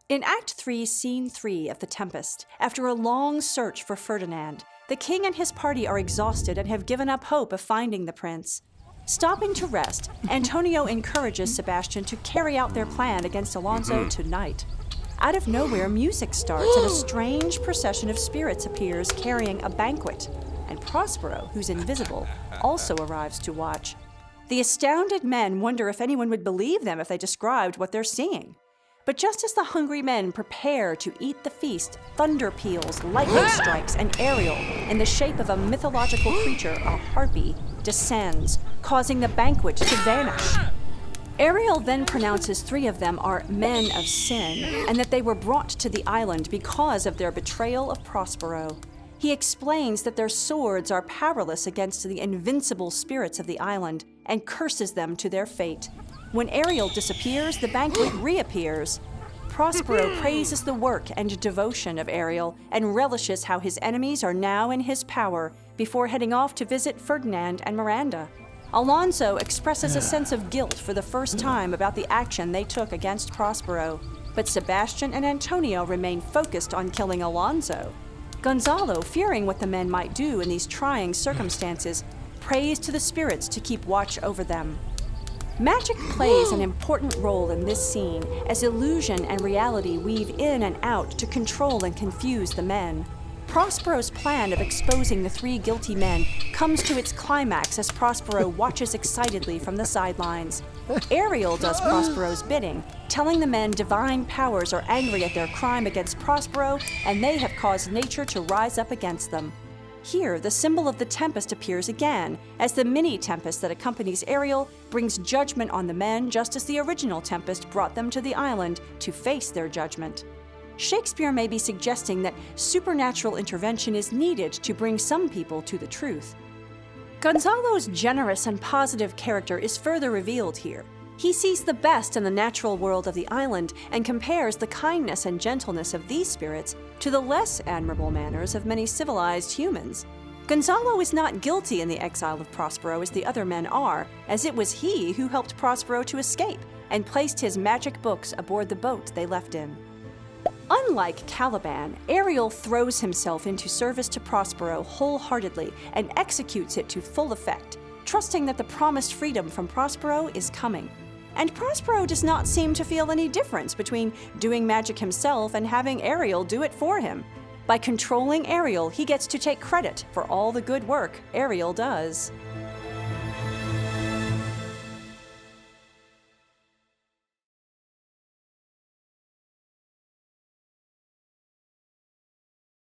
In Act 3, Scene 3 of The Tempest, after a long search for Ferdinand, the king and his party are exhausted and have given up hope of finding the prince. Stopping to rest, Antonio encourages Sebastian to carry out their plan against Alonso tonight. Out of nowhere, music starts and a strange procession of spirits appears carrying a banquet, and Prospero, who's invisible, also arrives to watch. The astounded men wonder if anyone would believe them if they described what they're seeing. But just as the hungry men prepare to eat the feast, thunder peals, lightning strikes, and Ariel, in the shape of a mythological creature, a harpy, descends, causing the banquet to vanish. Ariel then pronounces 3 of them are men of sin, and that they were brought to the island because of their betrayal of Prospero. He explains that their swords are powerless against the invincible spirits of the island, and curses them to their fate. When Ariel disappears, the banquet reappears. Prospero praises the work and devotion of Ariel and relishes how his enemies are now in his power before heading off to visit Ferdinand and Miranda. Alonso expresses a sense of guilt for the first time about the action they took against Prospero, but Sebastian and Antonio remain focused on killing Alonso. Gonzalo, fearing what the men might do in these trying circumstances, prays to the spirits to keep watch over them. Magic plays an important role in this scene as illusion and reality weave in and out to control and confuse the men. Prospero's plan of exposing the 3 guilty men comes to its climax as Prospero watches excitedly from the sidelines. Ariel does Prospero's bidding, telling the men divine powers are angry at their crime against Prospero and they have caused nature to rise up against them. Here, the symbol of the Tempest appears again, as the mini-tempest that accompanies Ariel brings judgment on the men just as the original Tempest brought them to the island to face their judgment. Shakespeare may be suggesting that supernatural intervention is needed to bring some people to the truth. Gonzalo's generous and positive character is further revealed here. He sees the best in the natural world of the island and compares the kindness and gentleness of these spirits to the less admirable manners of many civilized humans. Gonzalo is not guilty in the exile of Prospero as the other men are, as it was he who helped Prospero to escape and placed his magic books aboard the boat they left in. Unlike Caliban, Ariel throws himself into service to Prospero wholeheartedly and executes it to full effect, trusting that the promised freedom from Prospero is coming. And Prospero does not seem to feel any difference between doing magic himself and having Ariel do it for him. By controlling Ariel, he gets to take credit for all the good work Ariel does.